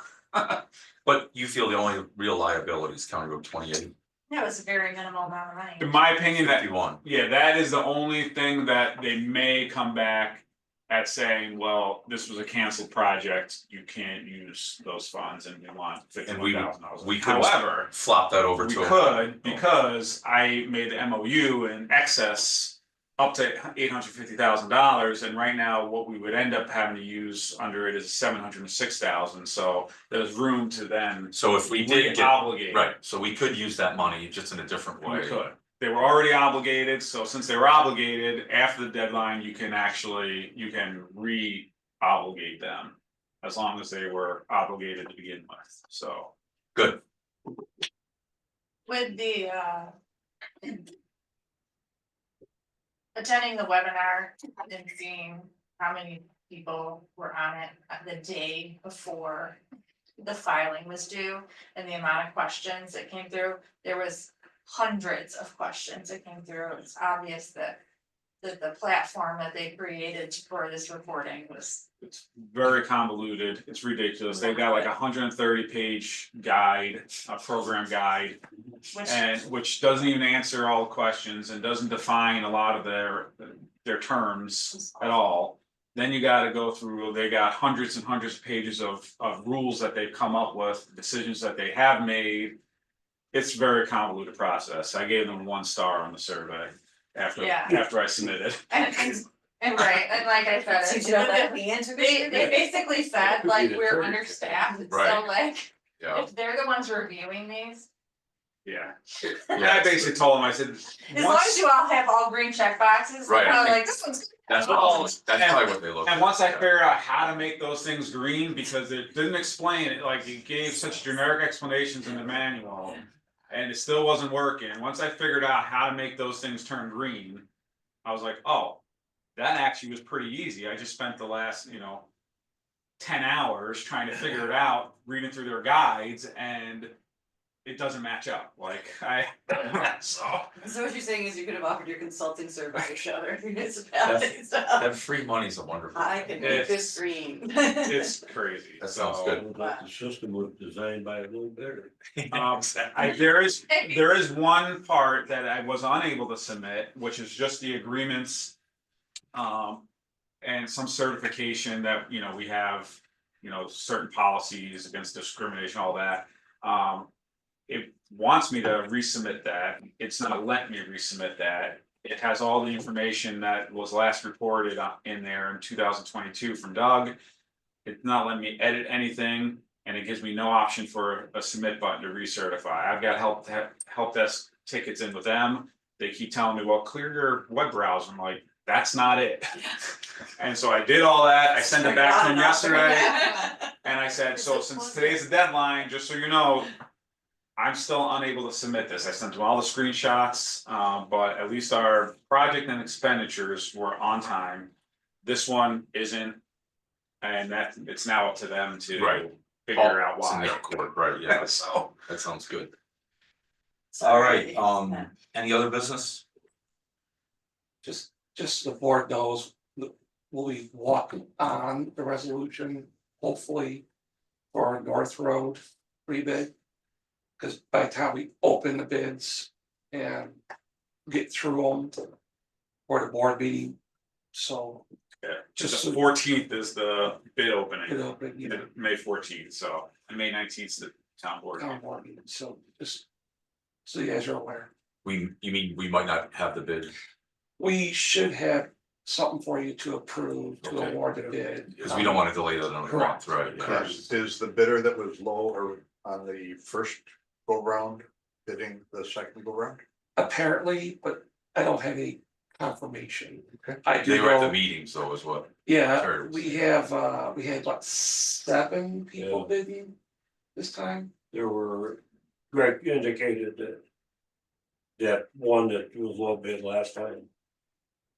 But you feel the only real liability is County Road 28, That was a very minimal amount of money. In my opinion, that 51. yeah, that is the only thing that they may come back at saying, well, this was a canceled project, you can't use those funds and we want And we $51,000. we could However, flop that over we to. could, because I made the MOU in excess up to $850,000, and right now what we would end up having to use under it is $706,000, so there's room to then So if we did get, obligate. right, so we could use that money just in a different way. We could. They were already obligated, so since they were obligated, after the deadline, you can re-obligate them. As long as they were obligated to begin with, so. Good, With the attending the webinar and seeing how many people were on it the day before the filing was due and the amount of questions that came through, there was hundreds of questions that came through. It's obvious that the platform that they created for this reporting was. It's very convoluted, it's ridiculous, they've got like a 130-page guide, a program guide. Which doesn't even answer all the questions and doesn't define a lot of their terms at all. Then you gotta go through, they got hundreds and hundreds of pages of rules that they've come up with, decisions that they have made. It's a very convoluted process. I gave them 1 star on the survey after I submitted. And right, and like I said, So you don't have the answer. they basically said like we're understaffed, so Right. like, yeah, if they're the ones reviewing these. Yeah. I basically told them, I said. As long as you all have all green check boxes, Right. like this one's. that's Well, what, that's probably what they look. And once I figured out how to make those things green, because it didn't explain it, like it gave such generic explanations in the manual. And it still wasn't working. Once I figured out how to make those things turn green, I was like, oh, that actually was pretty easy. I just spent the last, 10 hours trying to figure it out, reading through their guides, and it doesn't match up, like so. So what you're saying is you could have offered your consulting services to other municipalities. That free money's a wonderful. I can make this green. It's crazy. That sounds So, good. But the system was designed by a little better. There is one part that I was unable to submit, which is just the agreements. And some certification that, we have, certain policies against discrimination, all that. It wants me to resubmit that, it's not letting me resubmit that. It has all the information that was last reported in there in 2022 from Doug. It's not letting me edit anything, and it gives me no option for a submit button to recertify. I've got help desk tickets in with them. They keep telling me, well, clear your web browser. I'm like, that's not it. And so I did all that. I sent it back to them yesterday. And I said, so since today's the deadline, just so you know, I'm still unable to submit this. I sent them all the screenshots, but at least our project and expenditures were on time. This one isn't. And it's now up to them to Right. figure out It's in why. their court, right, yeah, So, that sounds good. Sorry. All right, any other business? Just just so the board knows, we'll be walking on the resolution, hopefully. For North Road rebid. Cause by the time we open the bids and get through them. For the board meeting, so. Yeah, Just just so- the 14th is the bid opening. Bid opening, you know, May 14th, so, and May 19th is the town board. town board meeting, so just. So you guys are aware, You mean we might not have the bid, we should have something for you to approve to Okay. award the bid. because we don't want to delay that another month, Correct. right? Yeah. Correct. Is the bidder that was low or on the first go round bidding the second go round? Apparently, but I don't have any confirmation. Okay. I They do were at the know, meetings, though, is what, yeah, Sure. we had about 7 people Yeah. bidding this time. There were, Greg indicated that. That one that was low bid last time.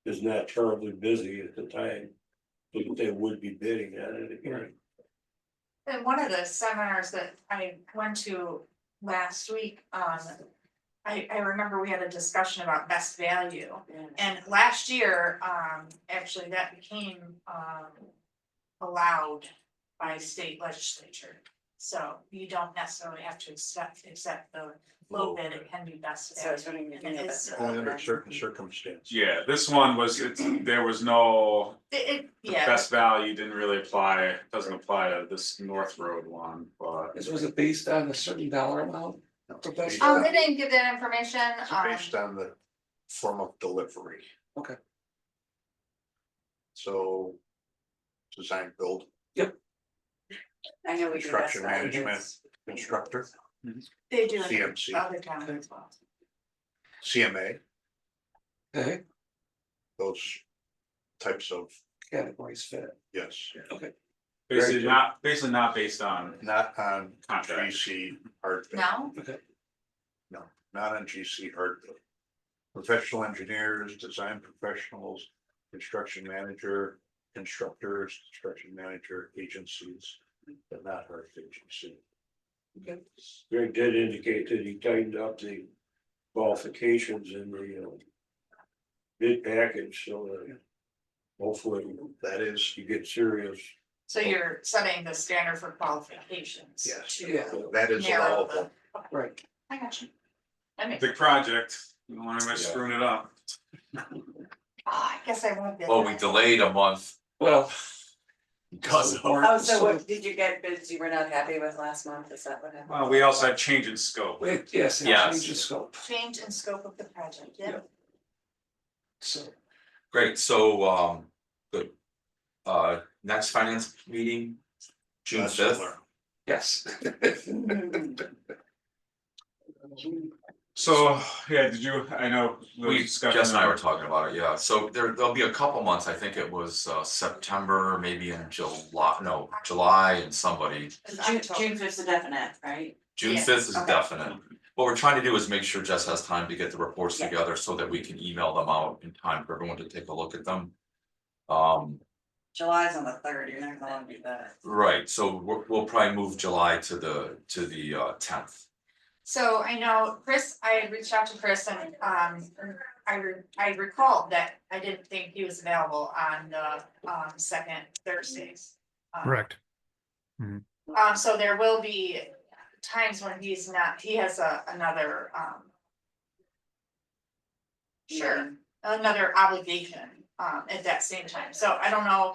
Is not terribly busy at the time. But they would be bidding on it again. And one of the seminars that I went to last week, I remember we had a discussion about best value. And last year, actually that became, allowed by state legislature. So you don't necessarily have to accept the low bid, it can be best So I was value. wondering if And you know it is- that. Only under certain circumstances. Yeah, this one was, there was no, the yeah, best value didn't really apply, doesn't apply to this North Road one, but. This was it based on a certain dollar amount? No, For best it's they didn't give that information, based on the form of delivery. Okay. So. Design build I know we do that. Construction management. constructor, they do it CMC. in other towns as well. CMA, Okay, those types of, categories fit, yes, okay. Basically not based on not on contract. GC hard bid. No, No, not on GC hard bid. Professional engineers, design professionals, construction manager, constructors, construction manager, agencies, but not hard bid GC. Greg did indicate that he tightened up the qualifications in the. Bid package, so that. Hopefully, That is, you get serious. so you're setting the standard for qualifications. Yes. to Yeah. that is narrow all of them. Right, I got you. That makes, Big project, you don't want anybody Yeah. screwing it up. I guess I won't bid. well, we that. delayed a month well. because of. Oh, so what, did you get bids you were not happy with last month, is that what happened? Well, we also had change in scope. Wait, yes, Yes. change the scope, Change in scope of the project, yeah. so, Great, so, good. Next finance meeting, June That's 5th. similar. yes. So, yeah, did you, I know. We, Jess and I were talking about it, yeah, so there'll be a couple months, I think it was September, maybe in July and somebody. June 5th is a definite, right? June Yeah, 5th is okay. definite. What we're trying to do is make sure Jess has time to get the reports Yeah. together so that we can email them out in time for everyone to take a look at them. July's on the 3rd, you're not gonna wanna do that. Right, so we'll probably move July to the 10th. So I know Chris, I had reached out to Chris and I recalled that I didn't think he was available on the second Thursdays. Correct. So there will be times when he's not, he has another sure, another obligation at that same time, so I don't know.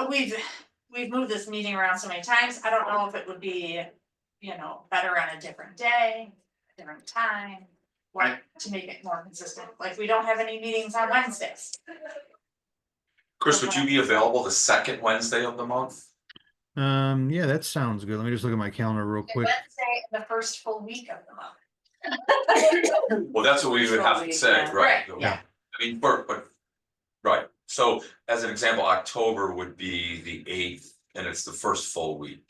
We've moved this meeting around so many times, I don't know if it would be, better on a different day, different time. Like to make it more consistent, like we don't have any meetings on Wednesdays. Chris, would you be available the second Wednesday of the month? Yeah, that sounds good. Let me just look at my calendar real quick. Wednesday, the first full week of the month. Well, that's what we would have to say, right? Right, yeah. I mean, but, right, so as an example, October would be the 8th and it's the first full week.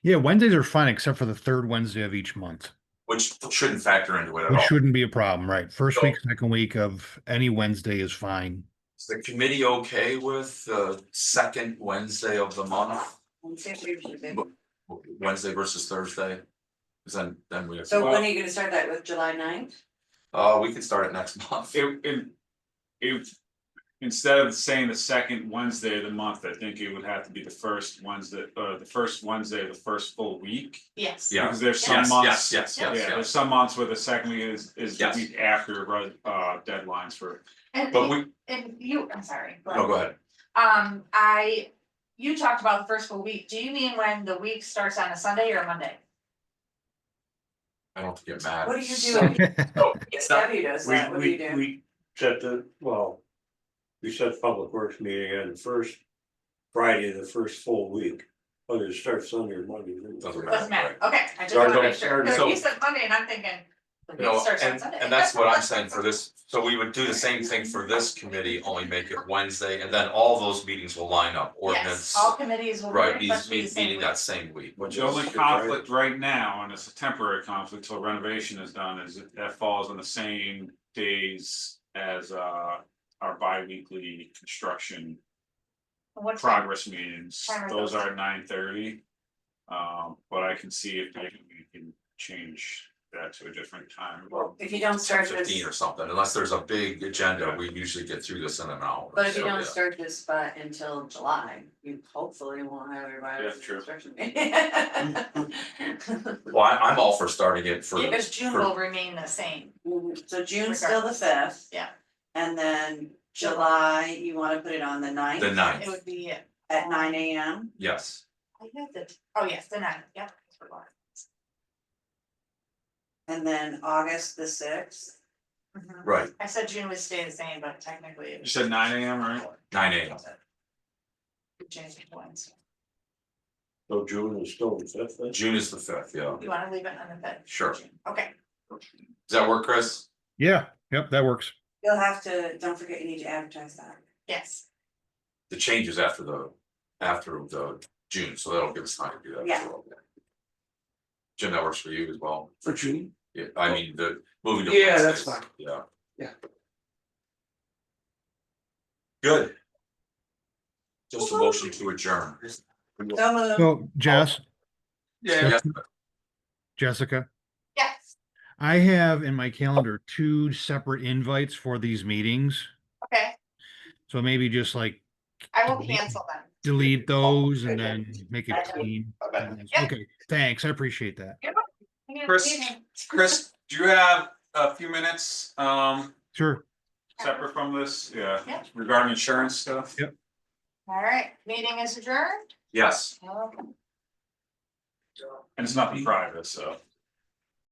Yeah, Wednesdays are fine except for the third Wednesday of each month, Which shouldn't factor into it at which all. shouldn't be a problem, right? First So- week, second week of any Wednesday is fine. Is the committee okay with the second Wednesday of the month, Wednesday versus Thursday? Cause then we have. So when are you gonna start that with July 9th? We can start it next month. It, instead of saying the second Wednesday of the month, I think it would have to be the first Wednesday, the first Wednesday of the first full week. Yes. Yeah. Because there's some Yes, months. yes, yes, Yeah, there's some months where the second week is the Yes. week after, deadlines for. And But we, I'm sorry. no, go ahead. You talked about the first full week. Do you mean when the week starts on a Sunday or a Monday? I don't have to get mad. What do you do? Oh, it's not, Debbie does that, what do you do? We set we set public works meeting on the first Friday, of the first full week, whether it starts Sunday or Monday. Doesn't Doesn't matter, Right. okay, I just Sorry, wanna don't- make sure, because so- you said Monday and I'm thinking. The you know, week starts on and, Sunday. and that's what I'm saying for this, so we would do the same thing for this committee, only make it Wednesday, and then all those meetings will line up, ordinance. Yes, all committees will. Right, pretty much be the meeting same week. that same week. The only conflict right now, and it's a temporary conflict till renovation is done, is that falls on the same days as our bi-weekly construction What time? progress meetings. Time are Those those? are at 9:30. But I can see if we can change that to a different time. Well, if you don't start 15 this, or something, unless there's a big agenda, we usually get through this in an hour. but if you so, don't yeah. start this by until July, you hopefully won't have everybody. Yeah, true. Well, I'm all for starting it for. Because June for- will remain the same. So June's still the fifth. Yeah. And then July, you wanna put it on the ninth? The ninth, It would be, At 9 a.m. yes, I had the, oh yes, the ninth, yep. And then August the sixth. Mhm. right, I said June would stay the same, but technically. it You said 9 AM, right? 9 a.m. would change it to Wednesday. So June is still the fifth, then? June is the 5th, yeah. You wanna leave it on the fifth? Sure. Okay, Does that work, Chris? Yeah, yep, that works. You'll have to, don't forget, you need to advertise that. yes, The changes after the June, so that'll give us time to do that. as Yeah. well. Jim, that works for you as well? For June, Yeah, I mean, the moving to. Yeah, that's Wednesdays, fine. Yeah. Yeah. Good. Just a motion to adjourn. So moved. So Jess, Yeah. Jessica, yes, I have in my calendar 2 separate invites for these meetings. okay, So maybe just like I will cancel them. delete those and then make it clean. Yeah. Okay, thanks. I appreciate that. Chris, do you have a few minutes, Sure. separate from this? Yeah. Yeah, regarding insurance stuff? Yep. All right, meeting is adjourned. Yes. Okay. And it's nothing private, so.